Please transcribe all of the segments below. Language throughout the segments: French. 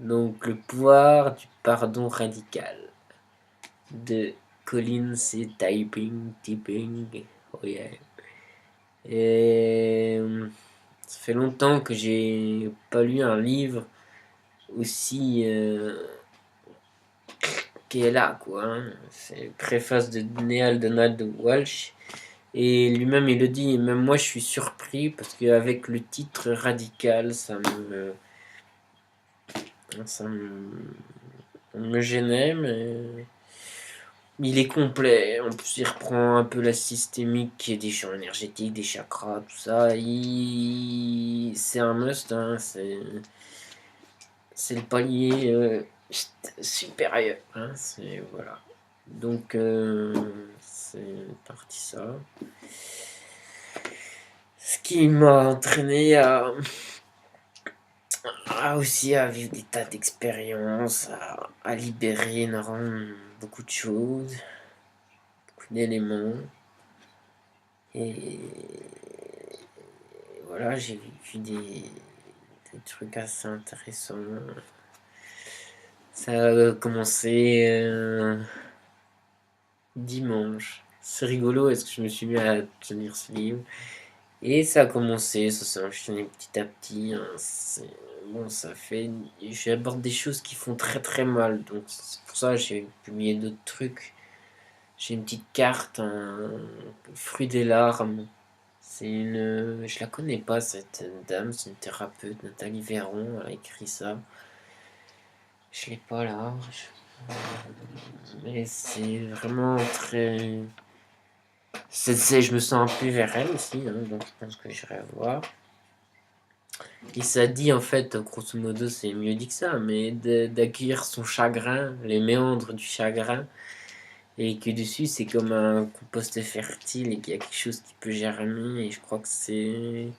Donc, le pouvoir du pardon radical de Colin C. Tipping. Oh yeah. Et ça fait longtemps que j'ai pas lu un livre aussi qui est là, quoi. Hein. C'est une préface de Neal Donald Walsh. Et lui-même, il le dit, et même moi, je suis surpris parce qu'avec le titre radical, ça me gênait, mais il est complet. En plus, il reprend un peu la systémique des champs énergétiques, des chakras, tout ça. C'est un must, hein. C'est le palier supérieur. Hein. Voilà. Donc, c'est parti ça. Ce qui m'a entraîné aussi à vivre des tas d'expériences, à libérer énormément, beaucoup de choses, beaucoup d'éléments. Et voilà, j'ai vécu des trucs assez intéressants. Ça a commencé dimanche. C'est rigolo, est-ce que je me suis mis à tenir ce livre. Et ça a commencé, ça s'est enchaîné petit à petit. Hein, bon, ça fait. J'aborde des choses qui font très très mal. Donc c'est pour ça que j'ai publié d'autres trucs. J'ai une petite carte, un fruit des larmes. Je la connais pas cette dame, c'est une thérapeute, Nathalie Véron, elle a écrit ça. Je l'ai pas là. Mais c'est vraiment très. Je me sens un peu vers elle aussi, hein, donc je pense que j'irai voir. Et ça dit en fait, grosso modo, c'est mieux dit que ça, mais d'accueillir son chagrin, les méandres du chagrin, et que dessus c'est comme un compost fertile et qu'il y a quelque chose qui peut germer, et je crois que c'est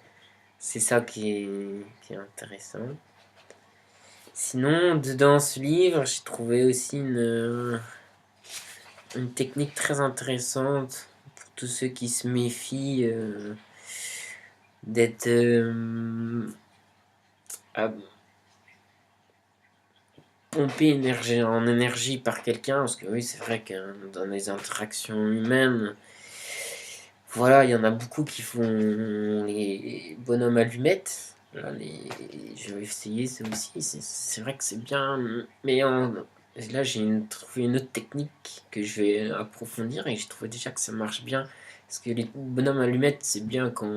ça qui est intéressant. Sinon, dedans ce livre, j'ai trouvé aussi une technique très intéressante pour tous ceux qui se méfient d'être pompé en énergie par quelqu'un, parce que oui, c'est vrai que dans les interactions humaines, voilà, il y en a beaucoup qui font les bonhommes allumettes. Là, je vais essayer ça aussi. C'est vrai que c'est bien, mais là j'ai trouvé une autre technique que je vais approfondir et j'ai trouvé déjà que ça marche bien. Parce que les bonhommes allumettes, c'est bien quand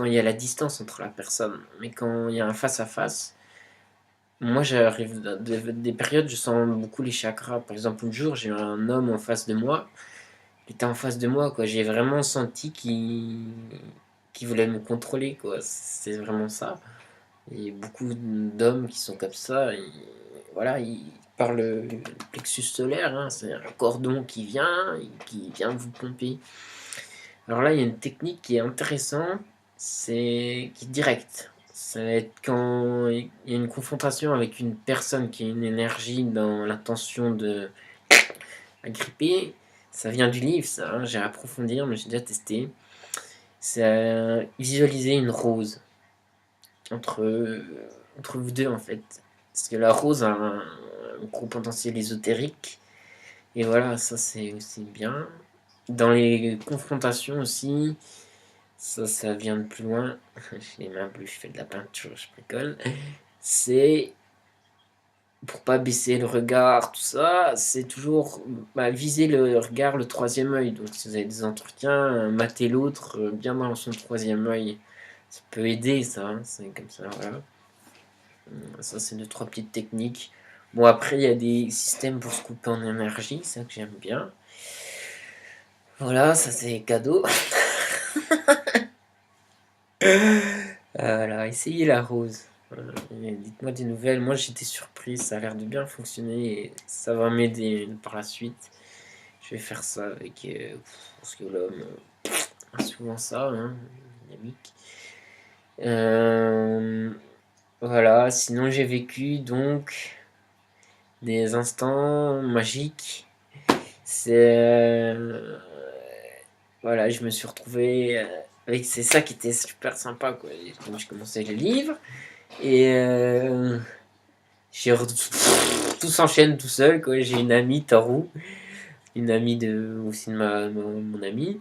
il y a la distance entre la personne, mais quand il y a un face à face. Moi, j'arrive des périodes, je sens beaucoup les chakras. Par exemple, un jour, j'ai un homme en face de moi. Il était en face de moi, quoi. J'ai vraiment senti qu'il voulait me contrôler, quoi. C'est vraiment ça. Il y a beaucoup d'hommes qui sont comme ça. Voilà, ils parlent le plexus solaire. Hein, c'est un cordon qui vient vous pomper. Alors là, il y a une technique qui est intéressante, qui est directe. Ça va être quand il y a une confrontation avec une personne qui a une énergie dans l'intention de agripper. Ça vient du livre, ça. Hein, j'ai à approfondir, mais j'ai déjà testé. C'est visualiser une rose entre, entre vous deux, en fait. Parce que la rose a un gros potentiel ésotérique. Et voilà, ça c'est aussi bien. Dans les confrontations aussi, ça vient de plus loin. J'ai les mains bleues, je fais de la peinture, je bricole. C'est pour pas baisser le regard, tout ça, c'est toujours viser le regard, le troisième œil. Donc si vous avez des entretiens, matez l'autre bien dans son troisième œil. Ça peut aider, ça. Hein, c'est comme ça, voilà. Ça, c'est deux, trois petites techniques. Bon, après, il y a des systèmes pour se couper en énergie, c'est ça que j'aime bien. Voilà, ça c'est cadeau. Voilà, essayez la rose. Dites-moi des nouvelles. Moi, j'étais surprise. Ça a l'air de bien fonctionner et ça va m'aider par la suite. Je vais faire ça avec. Parce que l'homme a souvent ça, hein, dynamique. Voilà, sinon, j'ai vécu donc des instants magiques. Voilà, je me suis retrouvé avec. C'est ça qui était super sympa, quoi. Quand je commençais le livre. Et tout s'enchaîne tout seul, quoi. J'ai une amie, Tarou, une amie aussi de mon amie.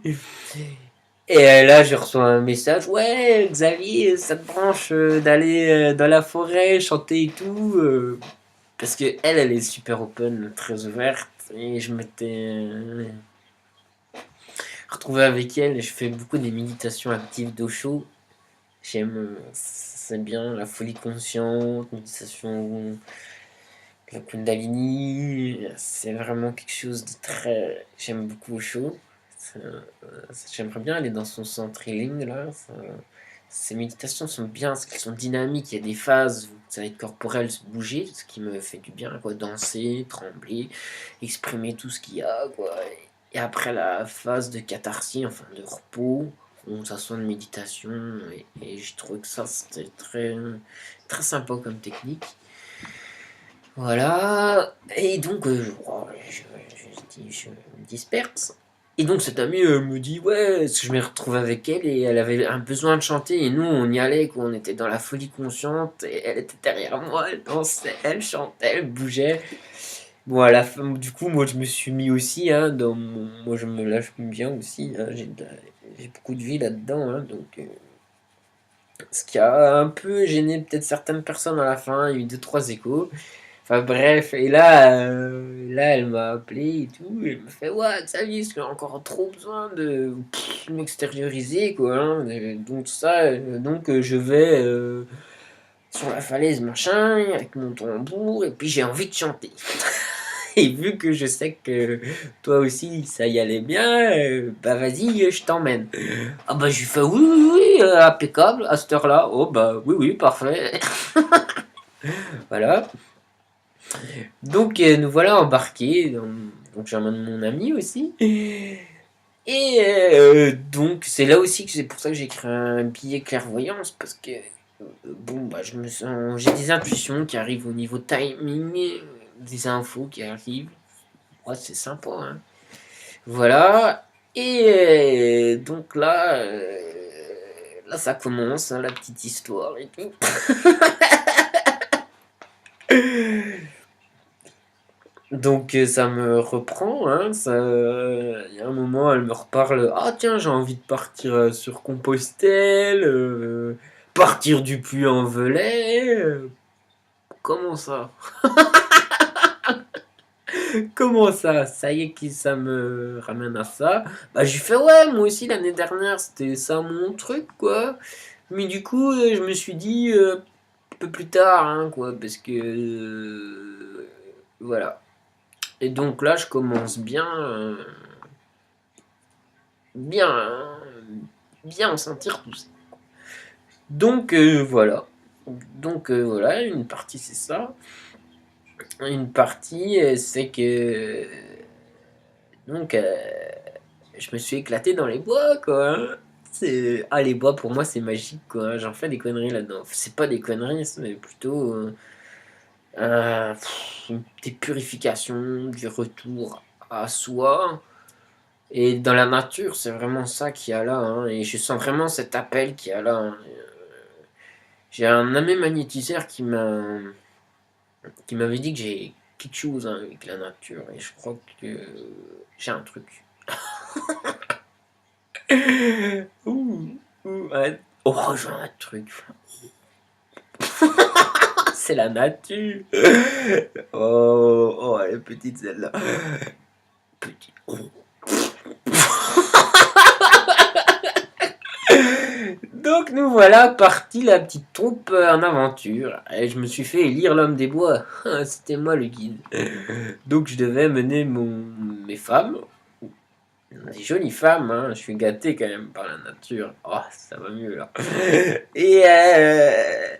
Et là, je reçois un message, ouais, Xavier, ça te branche d'aller dans la forêt, chanter et tout. Parce que elle est super open, très ouverte. Et je m'étais retrouvé avec elle. Et je fais beaucoup des méditations actives d'Osho. J'aime, c'est bien la folie consciente, méditation, la Kundalini. C'est vraiment quelque chose de très. J'aime beaucoup Osho. J'aimerais bien aller dans son centre healing là. Ces méditations sont bien parce qu'elles sont dynamiques. Il y a des phases où ça va être corporel, se bouger, ce qui me fait du bien, quoi. Danser, trembler, exprimer tout ce qu'il y a, quoi. Et après la phase de catharsis, enfin de repos, on s'assoit de méditation. Et j'ai trouvé que ça c'était très, très sympa comme technique. Voilà. Et donc, je me disperse. Et donc, cette amie me dit, ouais, parce que je me retrouve avec elle et elle avait un besoin de chanter. Et nous, on y allait, quoi. On était dans la folie consciente. Et elle était derrière moi, elle dansait, elle chantait, elle bougeait. Bon, à la fin, du coup, moi, je me suis mis aussi, hein, moi, je me lâche bien aussi. Hein, j'ai beaucoup de vie là-dedans, hein, donc. Ce qui a un peu gêné peut-être certaines personnes à la fin. Il y a eu deux, trois échos. Enfin bref, et là elle m'a appelé et tout, et elle me fait ouais Xavier, j'ai encore trop besoin de m'extérioriser quoi, hein. Donc ça, je vais sur la falaise machin, avec mon tambour, et puis j'ai envie de chanter. Et vu que je sais que toi aussi ça y allait bien, bah vas-y, je t'emmène. Ah bah je lui fais oui, oui, oui, impeccable, à cette heure-là, oh bah oui, oui, parfait. Voilà. Donc nous voilà embarqués, donc j'emmène mon ami aussi. Et donc c'est là aussi que c'est pour ça que j'ai écrit un billet clairvoyance parce que bon bah j'ai des intuitions qui arrivent au niveau timing, des infos qui arrivent. Ouais, c'est sympa, hein. Voilà. Et donc là ça commence, hein, la petite histoire et tout. Donc ça me reprend, hein, il y a un moment, elle me reparle, ah tiens, j'ai envie de partir sur Compostelle, partir du Puy-en-Velay. Comment ça? Comment ça? Ça y est que ça me ramène à ça. Bah j'ai fait ouais, moi aussi l'année dernière, c'était ça mon truc, quoi. Mais du coup, je me suis dit un peu plus tard, hein, quoi, parce que voilà. Et donc là, je commence bien, hein, bien sentir tout ça. Donc voilà. Donc voilà, une partie c'est ça. Une partie c'est que donc je me suis éclaté dans les bois quoi, hein. Les bois pour moi c'est magique quoi, hein. J'en fais des conneries là-dedans. C'est pas des conneries, c'est plutôt des purifications, du retour à soi. Et dans la nature, c'est vraiment ça qu'il y a là, hein. Et je sens vraiment cet appel qu'il y a là, hein. J'ai un ami magnétiseur qui m'avait dit que j'ai quelque chose, hein, avec la nature. Et je crois que j'ai un truc. Ouh, ouais. Oh, j'ai un truc. C'est la nature. Oh, oh, elle est petite celle-là. Petite. Oh. Donc nous voilà partis la petite troupe en aventure. Et je me suis fait élire l'homme des bois. C'était moi le guide. Donc je devais mener mes femmes. Des jolies femmes, hein. Je suis gâté quand même par la nature. Oh, ça va mieux là. Et, euh,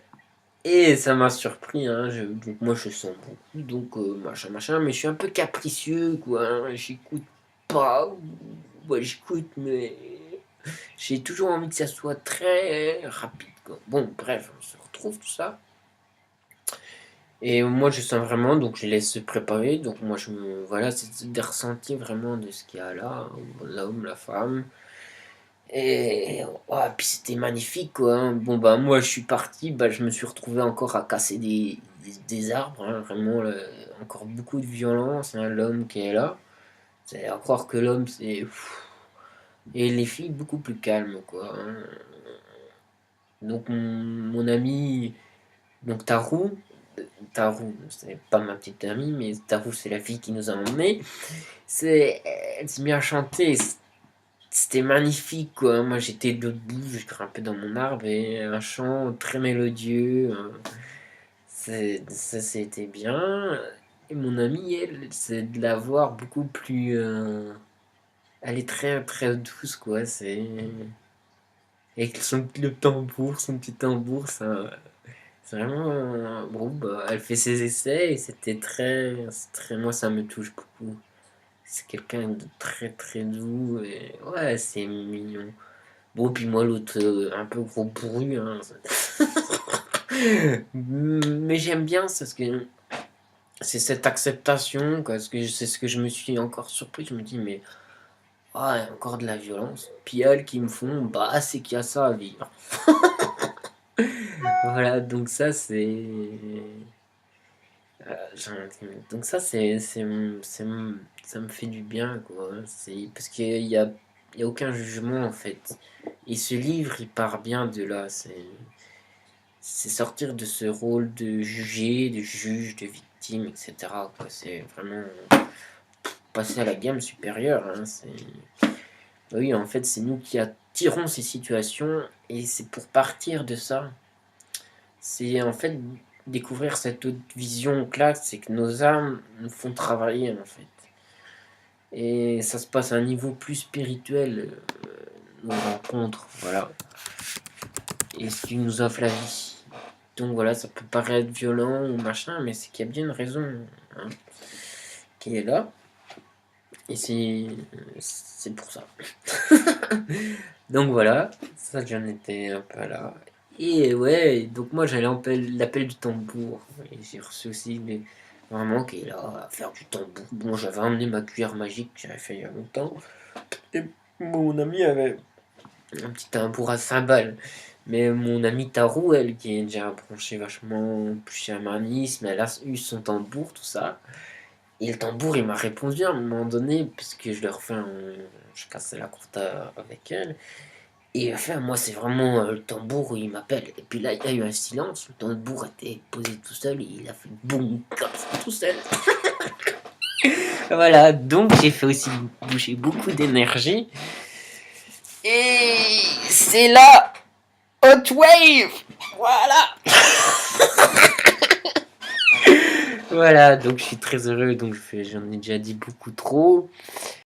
et ça m'a surpris, hein. Donc moi je sens beaucoup, donc machin machin, mais je suis un peu capricieux quoi, hein. J'écoute pas. Ouais, j'écoute, mais j'ai toujours envie que ça soit très rapide, quoi. Bon, bref, on se retrouve tout ça. Et moi, je sens vraiment, donc je laisse se préparer. Donc moi, voilà, c'est des ressentis vraiment de ce qu'il y a là, l'homme, la femme. Et ouais, puis c'était magnifique, quoi, hein. Bon, bah, moi, je suis parti, bah, je me suis retrouvé encore à casser des arbres, hein, vraiment, encore beaucoup de violence, hein, l'homme qui est là. C'est à croire que l'homme, c'est... Et les filles, beaucoup plus calmes, quoi, hein. Donc, mon ami, donc Tarou, c'est pas ma petite amie, mais Tarou, c'est la fille qui nous a emmenés. Elle s'est mise à chanter. C'était magnifique, quoi. Moi, j'étais debout, je grimpais dans mon arbre et un chant très mélodieux. Ça, c'était bien. Et mon amie, elle, c'est de la voir beaucoup plus. Elle est très, très douce, quoi. Avec son petit tambour, ça. C'est vraiment. Bon, bah, elle fait ses essais et c'est très. Moi, ça me touche beaucoup. C'est quelqu'un de très, très doux et ouais, c'est mignon. Bon, puis moi, l'autre, un peu gros bourru, hein. Mais j'aime bien, c'est ce que c'est cette acceptation, quoi. C'est ce que je me suis encore surpris. Je me dis, mais ah, il y a encore de la violence. Puis elles qui me font, bah, c'est qu'il y a ça à vivre. Voilà, donc ça, c'est. Donc ça, ça me fait du bien, quoi. Parce qu'il y a aucun jugement, en fait. Et ce livre, il part bien de là. C'est sortir de ce rôle de juger, de juge, de victime, etc., quoi. C'est vraiment passer à la gamme supérieure, hein. Oui, en fait, c'est nous qui attirons ces situations et c'est pour partir de ça. C'est en fait découvrir cette autre vision classe, c'est que nos âmes nous font travailler, en fait. Et ça se passe à un niveau plus spirituel, nos rencontres, voilà. Et ce qui nous offre la vie. Donc voilà, ça peut paraître violent ou machin, mais c'est qu'il y a bien une raison, hein, qui est là. Et c'est pour ça. Donc voilà, ça j'en étais un peu là. Et ouais, donc moi j'allais l'appel du tambour. Et j'ai reçu aussi des vraiment qui est là à faire du tambour. Bon, j'avais emmené ma cuillère magique que j'avais fait il y a longtemps. Et mon ami avait un petit tambour à cymbales. Mais mon amie Tarou, elle, qui est déjà branchée vachement plus chamanisme, elle a eu son tambour, tout ça. Et le tambour, il m'a répondu à un moment donné, parce que je leur fais je cassais la courte avec elle. Et il a fait, moi, c'est vraiment le tambour où il m'appelle. Et puis là, il y a eu un silence, le tambour était posé tout seul, et il a fait boum, casse tout seul. Voilà, donc j'ai fait aussi bouger beaucoup d'énergie. Et c'est là Hot Wave. Voilà. Voilà, donc je suis très heureux, donc j'en ai déjà dit beaucoup trop.